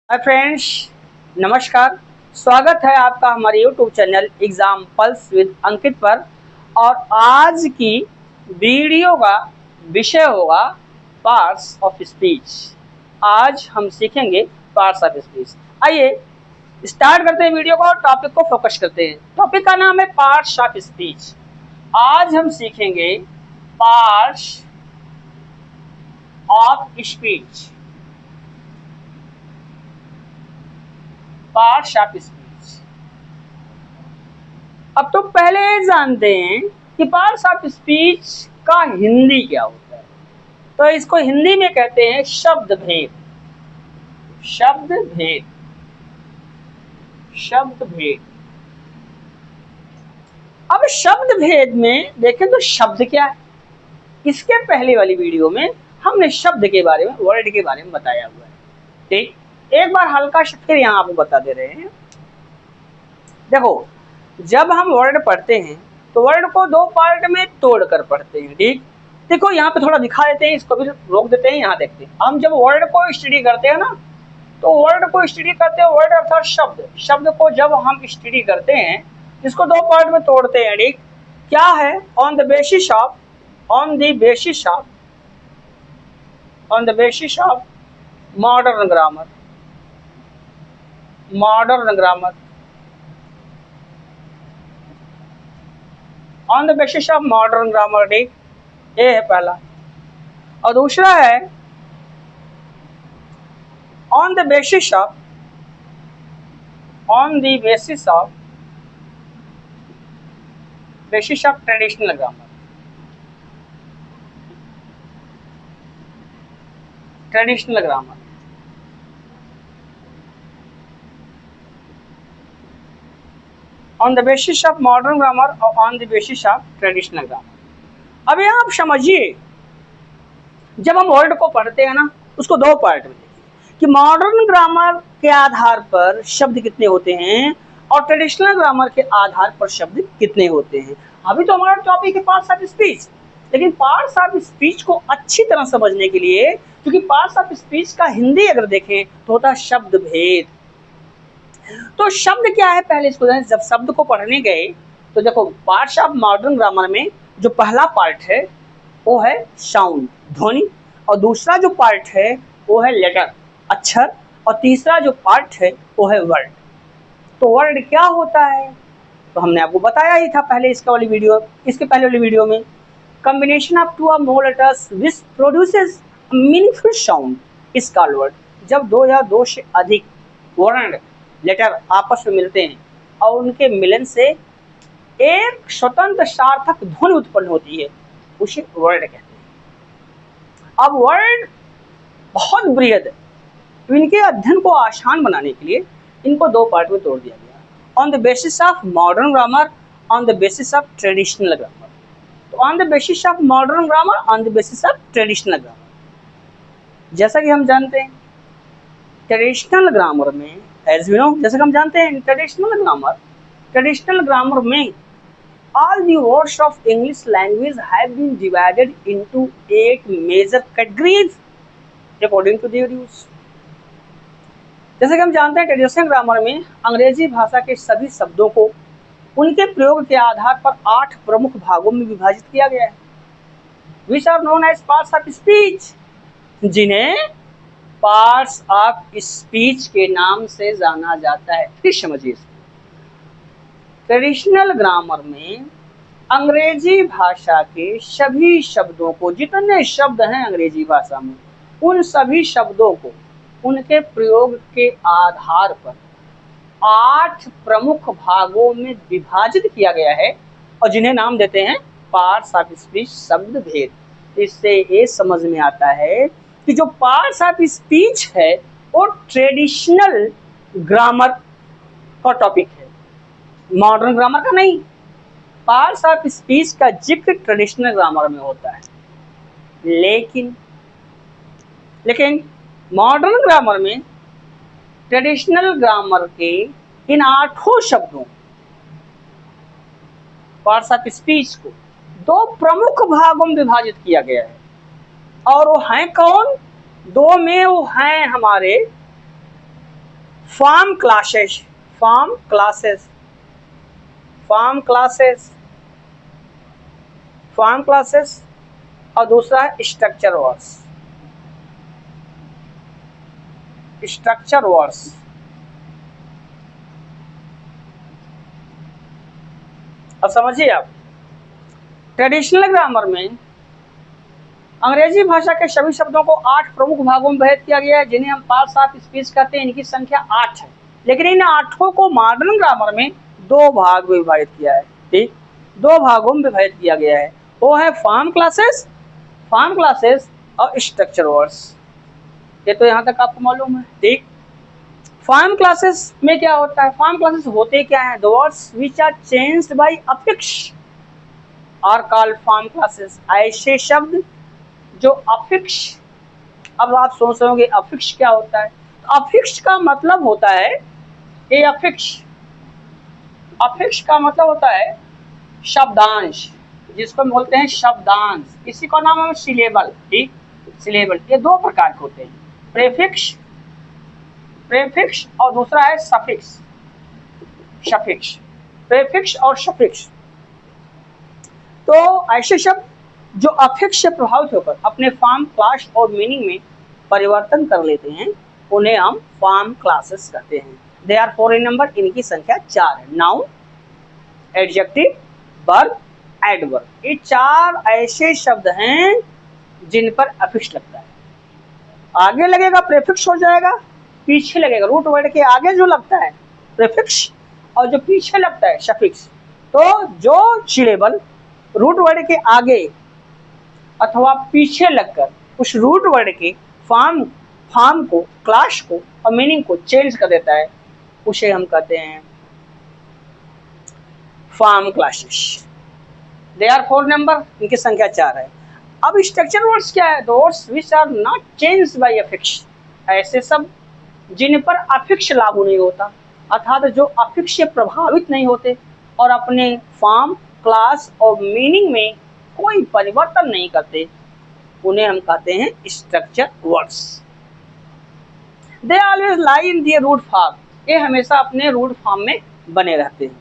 Hi friends, नमस्कार। स्वागत है आपका हमारे YouTube channel exam pulse with Ankit पर। और आज की वीडियो का विषय होगा पार्ट्स ऑफ स्पीच। आज हम सीखेंगे पार्ट्स ऑफ स्पीच। आइए स्टार्ट करते हैं वीडियो को और टॉपिक को फोकस करते हैं। टॉपिक का नाम है पार्ट्स ऑफ स्पीच। आज हम सीखेंगे parts of speech. Parts of speech. अब तो पहले जानते हैं कि पार्ट्स ऑफ स्पीच का हिंदी क्या होता है। तो इसको हिंदी में कहते हैं शब्द भेद। शब्द भेद, शब्द भेद। अब शब्द भेद में देखें तो शब्द क्या है। इसके पहले वाली वीडियो में हमने शब्द के बारे में, वर्ड के बारे में बताया हुआ है। ठीक, एक बार हल्का सा फिर यहाँ आपको बता दे रहे हैं। देखो, जब हम वर्ड पढ़ते हैं तो वर्ड को दो पार्ट में तोड़कर पढ़ते हैं। ठीक, देखो यहाँ पे थोड़ा दिखा देते हैं, इसको भी रोक देते हैं। यहाँ देखते हैं, हम जब वर्ड को स्टडी करते हैं ना, तो वर्ड को स्टडी करते हैं, वर्ड अर्थात शब्द, शब्द को जब हम स्टडी करते हैं इसको दो पार्ट में तोड़ते हैं। ठीक, क्या है? On the basis of, on the basis of, on the basis of modern grammar, modern grammar, on the basis of modern grammar. ठीक, ये है पहला। और दूसरा है on the basis of, on the basis of, basis of traditional grammar, traditional grammar. On the basis of modern grammar और on the basis of traditional grammar. अब यहाँ आप समझिए, जब हम वर्ड को पढ़ते हैं ना, उसको दो पार्ट में देखिए कि मॉडर्न ग्रामर के आधार पर शब्द कितने होते हैं और ट्रेडिशनल ग्रामर के आधार पर शब्द कितने होते हैं। अभी तो हमारा टॉपिक है पार्ट्स ऑफ स्पीच, लेकिन पार्ट्स ऑफ स्पीच को अच्छी तरह समझने के लिए, क्योंकि पार्ट्स ऑफ स्पीच का हिंदी अगर देखें तो होता है शब्द भेद। तो शब्द क्या है पहले इसको जाने। जब शब्द को पढ़ने गए तो देखो, पार्ट्स ऑफ मॉडर्न ग्रामर में जो पहला पार्ट है वो है साउंड, ध्वनि, और दूसरा जो पार्ट है वो है लेटर, अक्षर, और तीसरा जो पार्ट है वो है वर्ड। तो वर्ड क्या होता है तो हमने आपको बताया ही था पहले, इसके पहले वाली वीडियो में। कॉम्बिनेशन ऑफ टू और more letters which produces meaningful sound is called word. जब दो या दो से अधिक वर्ण, लेटर आपस में मिलते हैं और उनके मिलन से एक स्वतंत्र सार्थक ध्वनि उत्पन्न होती है, उसे वर्ड कहते हैं। अब वर्ड बहुत बृहद है, तो इनके अध्ययन को आसान बनाने के लिए इनको दो पार्ट में तोड़ दिया गया। On the basis of modern grammar, on the basis of traditional grammar. तो on the basis of modern grammar, on the basis of traditional grammar. जैसा कि हम जानते हैं ट्रेडिशनल ग्रामर में, एज वी नो, जैसे कि हम जानते हैं ट्रेडिशनल ग्रामर में all the words of English language have been divided into 8 major categories according to their use। जैसे कि हम जानते हैं ट्रेडिशनल ग्रामर में अंग्रेजी भाषा के सभी शब्दों को उनके प्रयोग के आधार पर 8 प्रमुख भागों में विभाजित किया गया है, which are known as parts of speech, जिन्हें पार्ट्स ऑफ स्पीच के नाम से जाना जाता है। फिर समझिए, ट्रेडिशनल ग्रामर में अंग्रेजी भाषा के सभी शब्दों को, जितने शब्द हैं अंग्रेजी भाषा में, उन सभी शब्दों को उनके प्रयोग के आधार पर 8 प्रमुख भागों में विभाजित किया गया है और जिन्हें नाम देते हैं पार्ट्स ऑफ स्पीच, शब्द भेद। इससे ये समझ में आता है कि जो पार्ट्स ऑफ स्पीच है वो ट्रेडिशनल ग्रामर का टॉपिक है, मॉडर्न ग्रामर का नहीं। पार्ट्स ऑफ स्पीच का जिक्र ट्रेडिशनल ग्रामर में होता है, लेकिन मॉडर्न ग्रामर में ट्रेडिशनल ग्रामर के इन 8 शब्दों, पार्ट्स ऑफ स्पीच को 2 प्रमुख भागों में विभाजित किया गया है। और वो हैं कौन? 2 में वो हैं हमारे form classes, form classes, form classes, form classes, और दूसरा है स्ट्रक्चर वर्ड्स, स्ट्रक्चर वर्ड्स। अब समझिए आप, ट्रेडिशनल ग्रामर में अंग्रेजी भाषा के सभी शब्दों को 8 प्रमुख भागों में विभाजित किया गया है, जिन्हें हम पार्ट्स ऑफ स्पीच कहते हैं। इनकी संख्या 8 है, लेकिन इन 8 को मॉडर्न ग्रामर में 2 भाग में विभाजित किया है। ठीक, 2 भागों में विभाजित किया गया है, वो है फॉर्म क्लासेस, फॉर्म क्लासेस और स्ट्रक्चर वर्ड्स। ये तो यहाँ तक आपको मालूम है। ठीक, फॉर्म क्लासेस में क्या होता है? फॉर्म क्लासेस होते क्या है? The words which are changed by affix are called form classes. ऐसे शब्द जो अफिक्स, अब आप सोच रहे होंगे अफिक्स क्या होता है? अफिक्स का मतलब होता है, ये अफिक्स, अफिक्स का मतलब होता है शब्दांश, जिसको हम बोलते हैं शब्दांश। इसी का नाम है सिलेबल। ठीक, सिलेबल ये 2 प्रकार के होते हैं, प्रीफिक्स, प्रीफिक्स और दूसरा है सफिक्स, सफिक्स, प्रीफिक्स और सफिक्स। तो ऐसे शब्द जो अफिक्स से प्रभावित होकर अपने फॉर्म, क्लास और मीनिंग में परिवर्तन कर लेते हैं, उन्हें हम फॉर्म क्लासेस कहते हैं। दे आर 4 इन नंबर, इनकी संख्या 4 है। Noun, adjective, verb, adverb. ये 4 ऐसे शब्द हैं जिन पर अफिक्स लगता है। आगे लगेगा प्रीफिक्स हो जाएगा, पीछे लगेगा, रूट वर्ड के आगे जो लगता है प्रीफिक्स और जो पीछे लगता है सफिक्स। तो जो सिलेबल रूट वर्ड के आगे अथवा पीछे लगकर उस रूट वर्ड के फॉर्म को, क्लास को और मीनिंग को चेंज कर देता है, उसे हम कहते हैं form classes. They are 4 number, इनकी संख्या 4 है। अब स्ट्रक्चर वर्ड्स क्या है? Words which are not changed by affix, ऐसे सब जिन पर अफिक्स लागू नहीं होता, अर्थात जो अफिक्स से प्रभावित नहीं होते और अपने फॉर्म, क्लास और मीनिंग में कोई परिवर्तन नहीं करते, उन्हें हम कहते हैं structure words. They always lie in the root form, ये हमेशा अपने रूट फॉर्म में बने रहते हैं।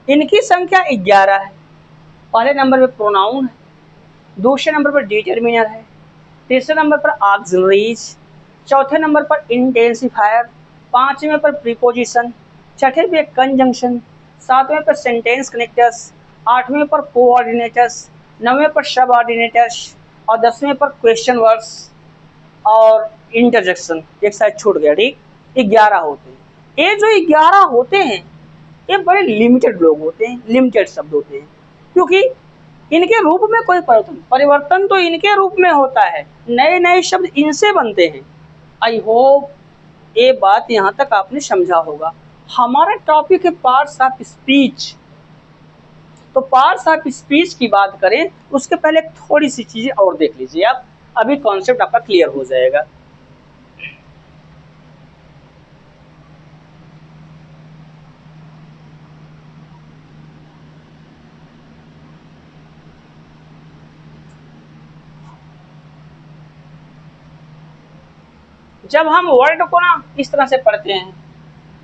इनकी संख्या 11 है। पहले नंबर पर प्रोनाउन है, दूसरे नंबर पर डिटरमिनर है, तीसरे नंबर पर ऑक्सिलरीज, चौथे नंबर पर इंटेंसिफायर, पांचवें पर प्रीपोजिशन, छठे पे कंजंक्शन, सातवें पर सेंटेंस कनेक्टर्स, आठवें पर कोऑर्डिनेटर्स, नौवें पर सबऑर्डिनेटर्स और 10वें पर क्वेश्चन वर्ड्स और इंटरजेक्शन। एक साइड छूट गया। ठीक, 11 होते हैं। ये जो 11 होते हैं ये बड़े लिमिटेड लोग होते हैं, लिमिटेड शब्द होते हैं, क्योंकि इनके रूप में कोई परिवर्तन तो इनके रूप में होता है, नए नए शब्द इनसे बनते हैं। आई होप ये बात यहाँ तक आपने समझा होगा। हमारा टॉपिक है पार्ट्स ऑफ स्पीच। तो पार्ट्स ऑफ स्पीच की बात करें उसके पहले थोड़ी सी चीजें और देख लीजिए आप, अभी कॉन्सेप्ट आपका क्लियर हो जाएगा। जब हम वर्ड को ना इस तरह से पढ़ते हैं,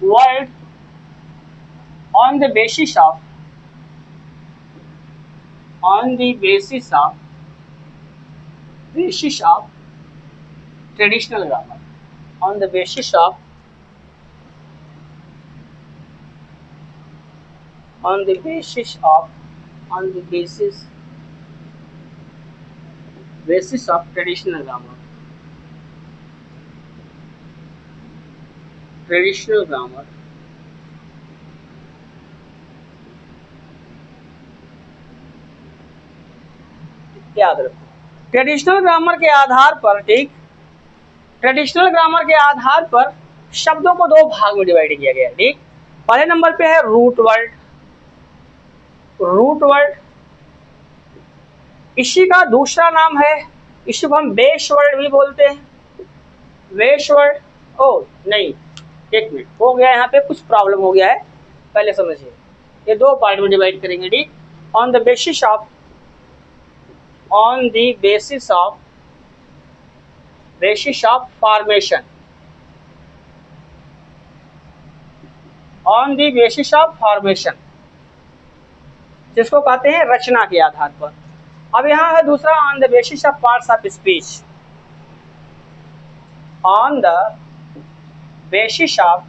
word on the basis of, on the basis of traditional grammar, on the basis of traditional grammar, traditional grammar याद रखो। ट्रेडिशनल ग्रामर के आधार पर, ठीक, ट्रेडिशनल ग्रामर के आधार पर शब्दों को 2 भाग में डिवाइड किया गया है। ठीक, पहले नंबर पे है रूट वर्ड। रूट वर्ड, इसी का दूसरा नाम है, इसी को हम बेस वर्ड भी बोलते हैं, बेस वर्ड। ओ नहीं, एक मिनट हो गया, यहाँ पे कुछ प्रॉब्लम हो गया है, पहले समझिए। ये 2 पार्ट में डिवाइड करेंगे। ठीक, on the basis of, on the basis of formation, on the basis of formation, जिसको कहते हैं रचना के आधार पर। अब यहाँ है दूसरा, on the basis of parts of speech. On the basis of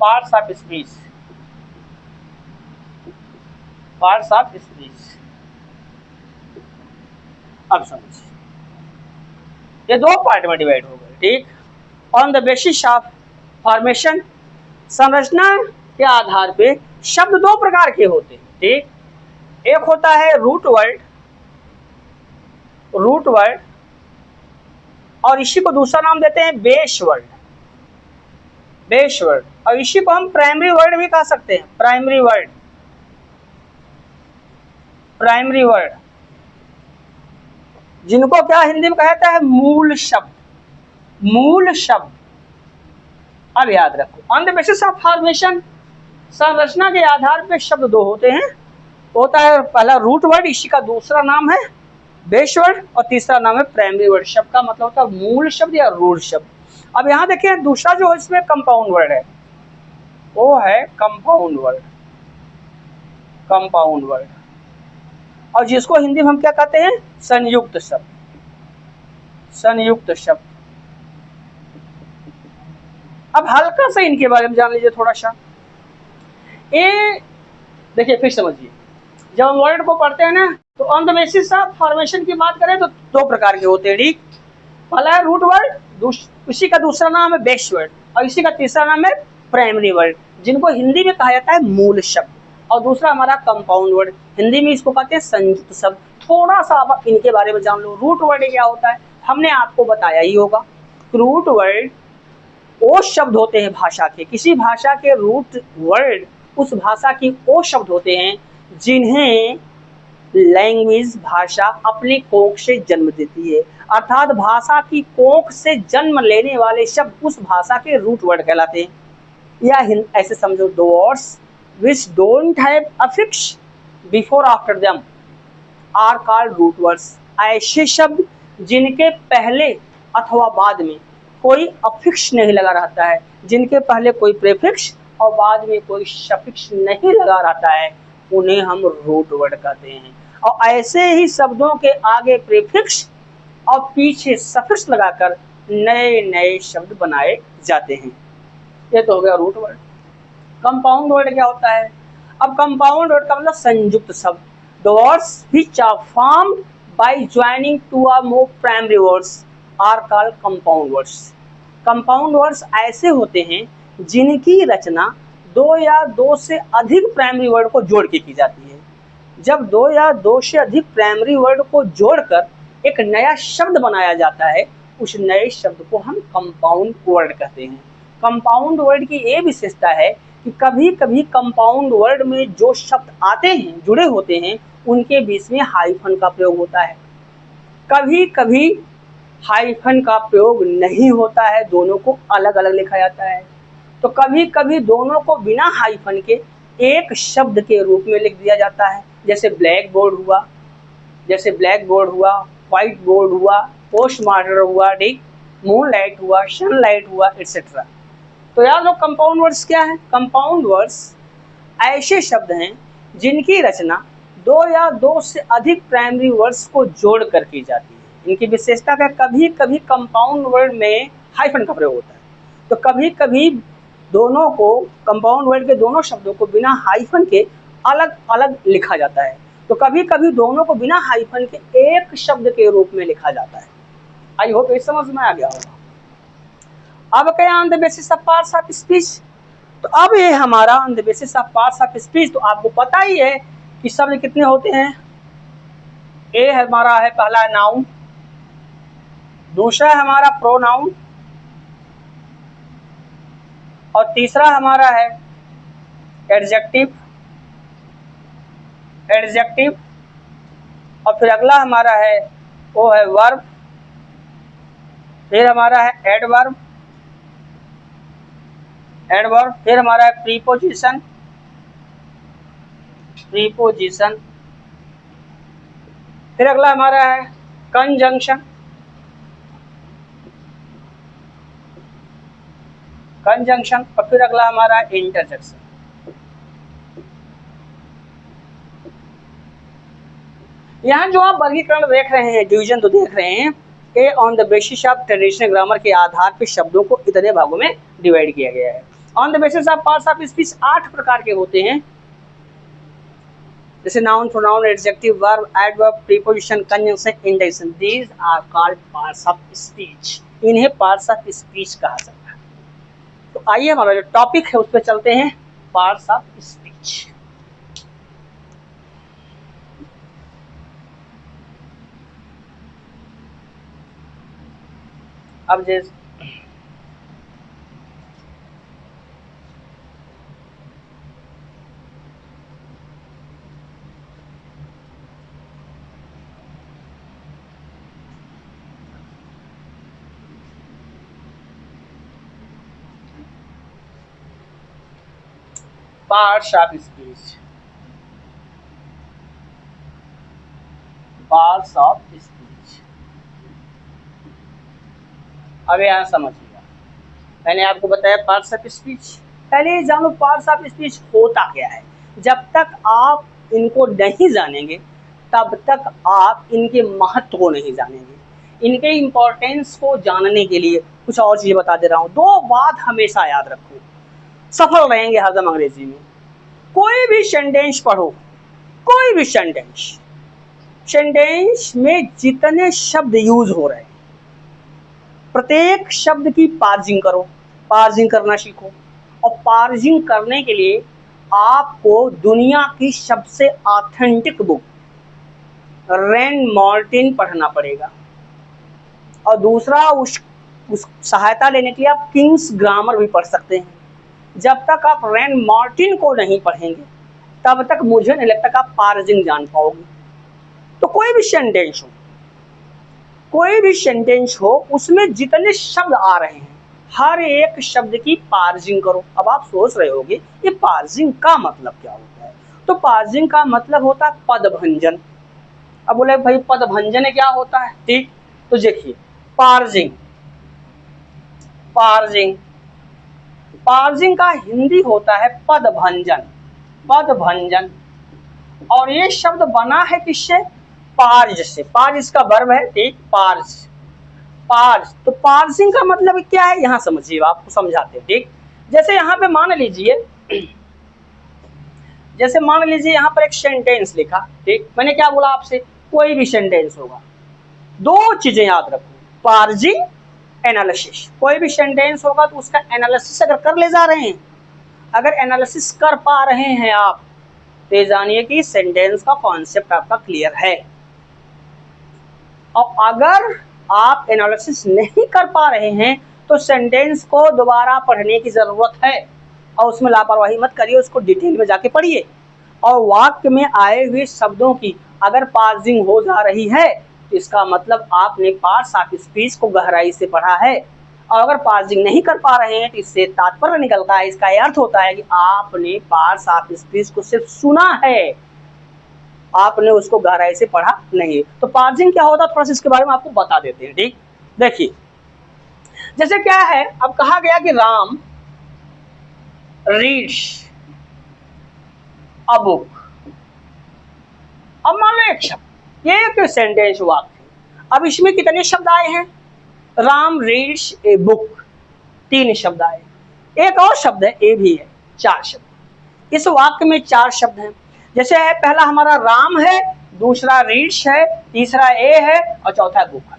parts of speech, parts of speech. अब समझिए, ये दो पार्ट में डिवाइड हो गए, ठीक। On the basis of formation, संरचना के आधार पे शब्द दो प्रकार के होते हैं, ठीक। एक होता है रूट वर्ड, और इसी को दूसरा नाम देते हैं बेस वर्ड, और इसी को हम प्राइमरी वर्ड भी कह सकते हैं, प्राइमरी वर्ड, जिनको क्या हिंदी में कहता है मूल शब्द। अब याद रखो, on the basis of formation, संरचना के आधार पे शब्द दो होते हैं, होता है पहला रूट वर्ड, इसी का दूसरा नाम है बेस वर्ड, और तीसरा नाम है प्राइमरी वर्ड। शब्द का मतलब होता है मूल शब्द या रूट शब्द। अब यहाँ देखिए, दूसरा जो इसमें कंपाउंड वर्ड है, वो है कंपाउंड वर्ड, और जिसको हिंदी में हम क्या कहते हैं, संयुक्त शब्द। अब हल्का सा इनके बारे में जान लीजिए थोड़ा सा। ये देखिए, फिर समझिए, जब हम वर्ड को पढ़ते हैं ना, तो on the basis of formation की बात करें तो दो प्रकार के होते हैं, ठीक। पहला है रूट वर्ड, उसी का दूसरा नाम है बेस वर्ड, और इसी का तीसरा नाम है प्राइमरी वर्ड, जिनको हिंदी में कहा जाता है मूल शब्द, और दूसरा हमारा कंपाउंड वर्ड, हिंदी में इसको कहते हैं संयुक्त शब्द। थोड़ा सा आप इनके बारे में जान लो। रूट वर्ड क्या होता है, हमने आपको बताया ही होगा। रूट वर्ड वो शब्द होते हैं भाषा के, किसी भाषा के रूट वर्ड उस भाषा की वो शब्द होते हैं जिन्हें लैंग्वेज, भाषा अपनी कोख से जन्म देती है, अर्थात भाषा की कोख से जन्म लेने वाले शब्द उस भाषा के रूट वर्ड कहलाते हैं। या ऐसे समझो, दो words which don't have affix before after them are called root words। ऐसे शब्द जिनके पहले अथवा बाद में कोई अफिक्स नहीं लगा रहता है, जिनके पहले कोई प्रीफिक्स और बाद में कोई सफिक्स नहीं लगा रहता है, उन्हें हम रूट वर्ड कहते हैं। और ऐसे ही शब्दों के आगे प्रीफिक्स और पीछे सफिक्स लगाकर नए नए शब्द बनाए जाते हैं। ये तो हो गया रूट वर्ड। कंपाउंड वर्ड क्या होता है? अब कंपाउंड वर्ड का मतलब संयुक्त शब्द। The words which are formed by joining two और more primary words are called compound words. Compound words ऐसे होते हैं जिनकी रचना दो या दो से अधिक प्राइमरी वर्ड को जोड़ के की जाती है। जब दो या दो से अधिक प्राइमरी वर्ड को जोड़कर एक नया शब्द बनाया जाता है, उस नए शब्द को हम कंपाउंड वर्ड कहते हैं। कंपाउंड वर्ड की ये विशेषता है कि कभी कभी कंपाउंड वर्ड में जो शब्द आते हैं, जुड़े होते हैं, उनके बीच में हाइफन का प्रयोग होता है। कभी कभी हाइफन का प्रयोग नहीं होता है, दोनों को अलग अलग लिखा जाता है। तो कभी कभी दोनों को बिना हाइफन के एक शब्द के रूप में लिख दिया जाता है, जैसे ब्लैक बोर्ड हुआ, व्हाइट बोर्ड हुआ, पोस्ट मास्टर हुआ, ठीक, मूनलाइट हुआ, सनलाइट हुआ, एटसेट्रा। तो यार लोग, कंपाउंड वर्ड्स क्या है? कंपाउंड वर्ड्स ऐसे शब्द हैं जिनकी रचना दो या दो से अधिक प्राइमरी वर्ड्स को जोड़ कर की जाती है। इनकी विशेषता का कभी कभी कंपाउंड वर्ड में हाइफन का प्रयोग होता है, तो कभी कभी दोनों को, कंपाउंड वर्ड के दोनों शब्दों को बिना हाइफन के अलग अलग लिखा जाता है। तो कभी कभी दोनों को बिना हाइफन के एक शब्द के रूप में लिखा जाता है। आई होप ये समझ में आ गया होगा। अब क्या on the basis of parts of speech, तो अब ये हमारा on the basis of parts of speech, तो आपको पता ही है कि शब्द कितने होते हैं। ए हमारा है पहला नाउन, दूसरा हमारा प्रोनाउन, और तीसरा हमारा है एडजेक्टिव, और फिर अगला हमारा है वो है वर्ब, फिर हमारा है एडवर्ब, फिर हमारा है प्रीपोजिशन, फिर अगला हमारा है कंजंक्शन, कंजंक्शन, और फिर अगला हमारा इंटरजेक्शन। यहाँ जो आप वर्गीकरण देख रहे हैं, डिवीजन तो देख रहे हैं, a on the basis of traditional grammar के आधार पर शब्दों को इतने भागों में डिवाइड किया गया है। On the basis of parts of speech 8 प्रकार के होते हैं, जैसे noun, pronoun, adjective, verb, adverb, preposition, conjunction, induction. These are called parts of speech. इन्हें पार्ट्स ऑफ स्पीच कहा जाता है। तो आइए हमारा जो टॉपिक है उस पर चलते हैं, पार्ट्स ऑफ स्पीच। अब जैसे parts of speech, parts of speech. अब यहाँ समझिएगा, मैंने आपको बताया पार्ट्स ऑफ स्पीच। पहले जानो पार्ट्स ऑफ स्पीच होता क्या है। जब तक आप इनको नहीं जानेंगे तब तक आप इनके महत्व को नहीं जानेंगे। इनके इम्पोर्टेंस को जानने के लिए कुछ और चीज़ें बता दे रहा हूँ। 2 बात हमेशा याद रखो, सफल रहेंगे हरदम अंग्रेजी में। कोई भी सेंटेंस पढ़ो, कोई भी सेंटेंस, सेंटेंस में जितने शब्द यूज हो रहे हैं प्रत्येक शब्द की पार्जिंग करो, पार्जिंग करना सीखो। और पार्जिंग करने के लिए आपको दुनिया की सबसे ऑथेंटिक बुक रैंड मार्टिन पढ़ना पड़ेगा। और दूसरा उस सहायता लेने के लिए आप किंग्स ग्रामर भी पढ़ सकते हैं। जब तक आप रैंड मार्टिन को नहीं पढ़ेंगे तब तक मुझे नहीं लगता कि आप पार्जिंग जान पाओगे। तो कोई भी सेंटेंस हो, कोई भी सेंटेंस हो, उसमें जितने शब्द आ रहे हैं हर एक शब्द की पार्जिंग करो। अब आप सोच रहे होंगे ये पार्जिंग का मतलब क्या होता है। तो पार्जिंग का मतलब होता है पदभंजन। अब बोले भाई पदभंजन क्या होता है, ठीक। तो देखिए पार्जिंग, पार्जिंग, पार्जिंग का हिंदी होता है पदभंजन, पदभंजन। और ये शब्द बना है किससे, पार्ज से। पार्ज इसका वर्ब है, ठीक, पार्ज, पार्ज। तो पार्जिंग का मतलब क्या है यहाँ समझिए, आपको समझाते हैं, ठीक। जैसे यहाँ पे मान लीजिए, जैसे मान लीजिए यहाँ पर एक सेंटेंस लिखा, ठीक। मैंने क्या बोला आपसे, कोई भी सेंटेंस होगा, 2 चीजें याद रखो, पार्जिंग, एनालिसिस। कोई भी सेंटेंस होगा तो उसका एनालिसिस अगर कर ले जा रहे हैं, अगर एनालिसिस कर पा रहे हैं आप, तो जानिए कि सेंटेंस का कॉन्सेप्ट आपका क्लियर है। और अगर आप एनालिसिस नहीं कर पा रहे हैं तो सेंटेंस को दोबारा पढ़ने की जरूरत है। और उसमें लापरवाही मत करिए, उसको डिटेल में जाके पढ़िए। और वाक्य में आए हुए शब्दों की अगर पार्जिंग हो जा रही है तो इसका मतलब आपने पार्ट्स ऑफ स्पीच को गहराई से पढ़ा है। और अगर पार्जिंग नहीं कर पा रहे हैं तो इससे तात्पर्य निकलता है, इसका अर्थ होता है कि आपने पार्ट्स ऑफ स्पीच को सिर्फ सुना है, आपने उसको गहराई से पढ़ा नहीं। तो पार्जिंग क्या होता है थोड़ा सा इसके बारे में आपको बता देते हैं, ठीक। देखिए जैसे क्या है, अब कहा गया कि राम रीड्स अ बुक। अब मान लो एक शब्द, ये एक सेंटेंस वाक्य। अब इसमें कितने शब्द आए हैं, राम रीड्स ए बुक, 3 शब्द आए। एक और शब्द है, ए भी है, 4 शब्द। इस वाक्य में 4 शब्द हैं। जैसे है, पहला हमारा राम है, दूसरा रीड्स है, तीसरा ए है और चौथा बुक है।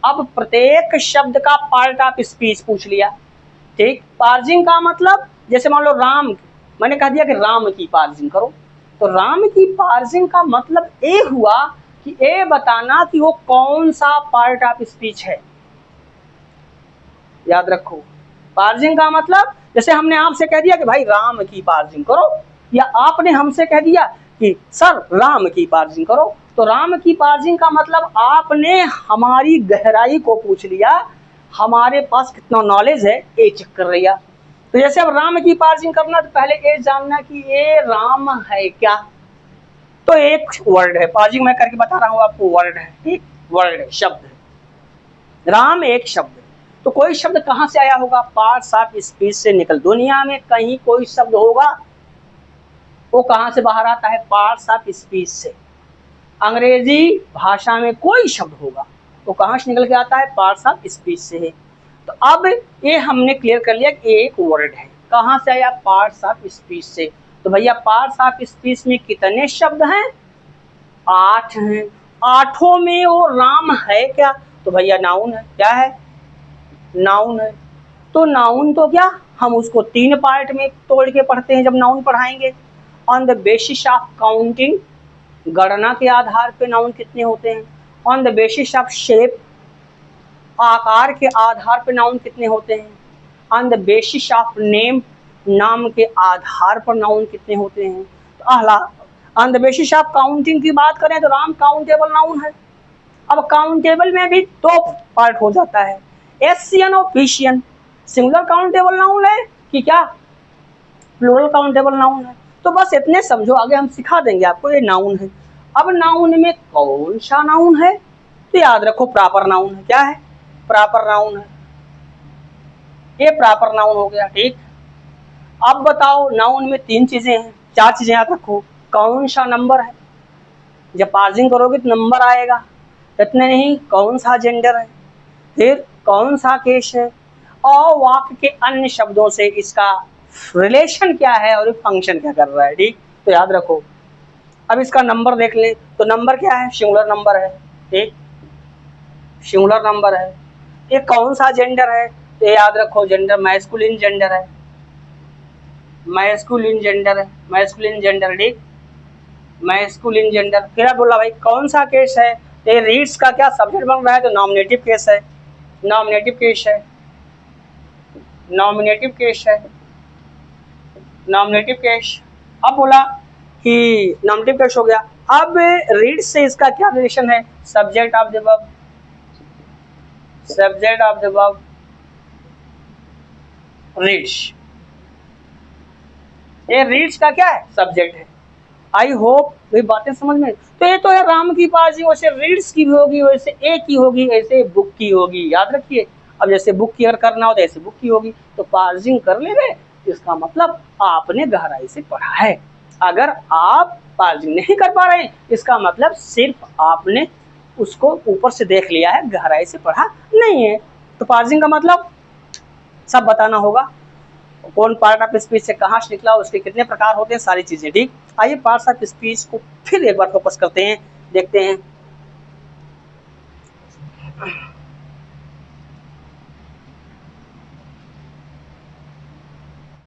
अब प्रत्येक शब्द का पार्ट ऑफ स्पीच पूछ लिया, ठीक। पार्जिंग का मतलब, जैसे मान लो राम, मैंने कह दिया कि राम की पार्जिंग करो, तो राम की पार्जिंग का मतलब ए हुआ कि ए बताना कि वो कौन सा पार्ट ऑफ स्पीच है। याद रखो, पार्जिंग का मतलब, जैसे हमने आपसे कह दिया कि भाई राम की पार्जिंग करो, या आपने हमसे कह दिया कि सर राम की पार्जिंग करो, तो राम की पार्जिंग का मतलब आपने हमारी गहराई को पूछ लिया, हमारे पास कितना नॉलेज है ये चेक कर लिया। तो जैसे अब राम की पार्जिंग करना तो पहले ये जानना कि ये राम है क्या। तो एक वर्ड है, पार्जिंग मैं करके बता रहा हूँ आपको, वर्ड है, एक वर्ड है, शब्द है। राम एक शब्द है, तो कोई शब्द कहाँ से आया होगा? पार्ट्स ऑफ स्पीच से निकल। दुनिया में कहीं कोई शब्द होगा वो कहाँ से बाहर आता है? पार्ट्स ऑफ स्पीच से। अंग्रेजी भाषा में कोई शब्द होगा वो कहाँ से निकल के आता है? पार्ट्स ऑफ स्पीच से है। तो अब ये हमने क्लियर कर लिया कि एक वर्ड है, कहाँ से आया? पार्ट्स ऑफ स्पीच से। तो भैया पार्ट्स ऑफ स्पीच में कितने शब्द हैं? 8 हैं। 8 में वो राम है क्या? तो भैया नाउन है। क्या है? नाउन है। तो नाउन तो क्या, हम उसको 3 पार्ट में तोड़ के पढ़ते हैं जब नाउन पढ़ाएंगे। On the basis of counting, गणना के आधार पे नाउन कितने होते हैं। On the basis of shape, आकार के आधार पे नाउन कितने होते हैं। On the basis of name, नाम के आधार पर नाउन कितने होते हैं। तो अहला on the basis of counting की बात करें तो राम काउंटेबल नाउन है। अब काउंटेबल में भी 2 पार्ट हो जाता है, एशियन और फिशियन। सिंगुलर काउंटेबल नाउन है कि क्या प्लूरल काउंटेबल नाउन है। तो बस इतने समझो, आगे हम सिखा देंगे आपको। ये नाउन है। अब नाउन में कौन सा नाउन है? तो याद रखो प्रॉपर नाउन है। क्या है? प्रॉपर नाउन है। ये प्रॉपर नाउन हो गया। ठीक। अब बताओ नाउन में 3 चीजें हैं, 4 चीजें याद रखो। कौन सा नंबर है, जब पार्सिंग करोगे तो नंबर आएगा। इतने नहीं, कौन सा जेंडर है, फिर कौन सा केस है, और वाक्य के अन्य शब्दों से इसका रिलेशन क्या है और फंक्शन क्या कर रहा है। ठीक। तो याद रखो। अब इसका नंबर देख लें तो नंबर क्या है? सिंगुलर नंबर है। ठीक, सिंगुलर नंबर है। ये कौन सा जेंडर है? तो याद रखो जेंडर मैस्कुलिन जेंडर है। मैस्कुलिन जेंडर है। Masculine gender. ठीक, मैस्कुलिन जेंडर। फिर बोला भाई कौन सा केस है? तो ये रीड्स का क्या सब्जेक्ट बन रहा है? तो नॉमिनेटिव केस है। नॉमिनेटिव केस है। नॉमिनेटिव केस है। Nominative case. अब बोला कि नॉमिनेटिव केस हो गया। अब रीड्स से इसका क्या रिलेशन है? Subject of the verb. Subject of the verb reads. ये रीड्स का क्या है? सब्जेक्ट है। आई होप ये बातें समझ में। तो ये तो है राम की पार्सिंग, वैसे रीड्स की भी होगी, वैसे ए की होगी, ऐसे बुक की होगी। याद रखिए। अब जैसे बुक की अगर करना हो तो ऐसे बुक की होगी। तो पार्सिंग कर ले गए, इसका मतलब आपने गहराई से पढ़ा है। अगर आप पार्सिंग नहीं कर पा रहे हैं, इसका मतलब सिर्फ आपने उसको ऊपर से देख लिया है, गहराई से पढ़ा नहीं है। तो पार्सिंग का मतलब सब बताना होगा। कौन पार्ट ऑफ स्पीच से कहाँ से निकला, उसके कितने प्रकार होते हैं, सारी चीजें। ठीक। आइए पार्ट्स ऑफ स्पीच को फिर एक बार फोकस करते हैं, देखते हैं।